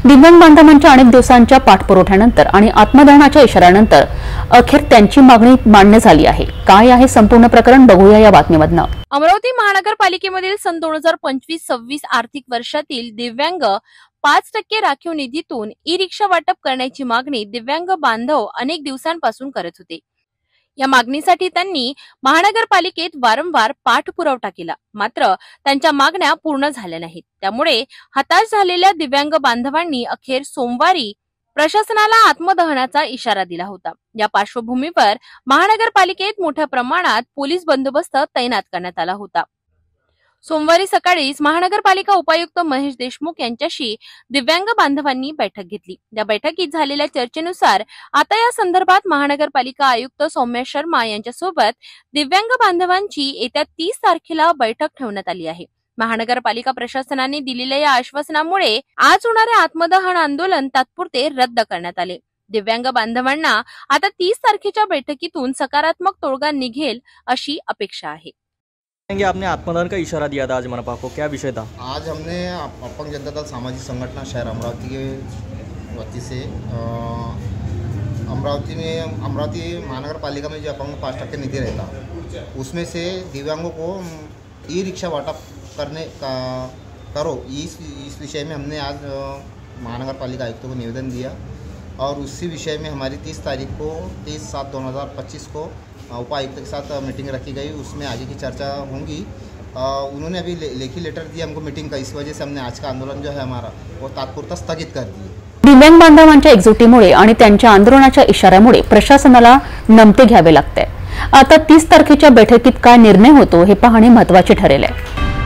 दिव्यांग बांधवांच्या अनेक दिवसांच्या पाठपुराव्यानंतर आणि आत्मदहनाच्या इशाऱ्यानंतर अखेर त्यांची मागणी मान्य झाली आहे। काय आहे संपूर्ण प्रकरण बघूया या बातमीमधनं। अमरावती महानगरपालिकेमधील सन 2025-26 आर्थिक वर्षातील दिव्यांग 5% राखीव निधीतून ई-रिक्षा वाटप करण्याची मागणी दिव्यांग बांधव अनेक दिवसांपासून करत होते। या मागणीसाठी त्यांनी महानगरपालिकेत वारंवार पाठपुरावा केला, मात्र त्यांच्या मागण्या पूर्ण झाल्या नाहीत। त्यामुळे हताश झालेल्या दिव्यांग बांधवांनी अखेर सोमवारी प्रशासनाला आत्मदहनाचा इशारा दिला होता। या पार्श्वभूमीवर महानगरपालिकेत मोठ्या प्रमाणात पोलीस बंदोबस्त तैनात करण्यात आला होता। सोमवारी सकाळीच महानगरपालिका उपायुक्त महेश देशमुख यांच्याशी दिव्यांग बांधवांनी बैठक घेतली। या बैठकीत झालेल्या चर्चेनुसार आता या संदर्भात महानगरपालिका आयुक्त सौम्या शर्मा यांच्यासोबत दिव्यांग बांधवांची येत्या 30 तारखेला बैठक ठेवण्यात आली आहे। महानगरपालिका प्रशासनाने दिलेल्या या आश्वासनामुळे आज होणारे आत्मदहन आंदोलन तात्पुरते रद्द करण्यात आले। दिव्यांग बांधवांना आता 30 तारखेच्या बैठकीतून सकारात्मक तोडगा निघेल अशी अपेक्षा आहे। आपने आत्मदहन का इशारा दिया था आज मनपा को, क्या विषय था? आज हमने अपंग जनता दल सामाजिक संगठन शहर अमरावती के वती से अमरावती महानगर पालिका में जो अपंग 5% निधि रहता उसमें से दिव्यांगों को ई रिक्शा वाटप करने का करो, इस विषय में हमने आज महानगर पालिका आयुक्त को निवेदन दिया और उसी विषय में हमारी 30 तारीख को 30/7/2025 को उपायुक्त के साथ मीटिंग रखी गई। उसमें आगे की चर्चा होंगी। उन्होंने अभी लेखी लेटर दिया हमको मीटिंग का, इस वजह से हमने आज का आंदोलन जो है हमारा वो तात्पुरता स्थगित कर दिए। दिव्यांग बांधवांच्या एकजुटीमुळे आणि त्यांच्या आंदोलनाच्या इशाऱ्यामुळे प्रशासनाला नमते घ्यावे लागते। आता 30 तारखेच्या बैठकीत काय निर्णय होतो हे पाहणे महत्त्वाचे ठरेल आहे।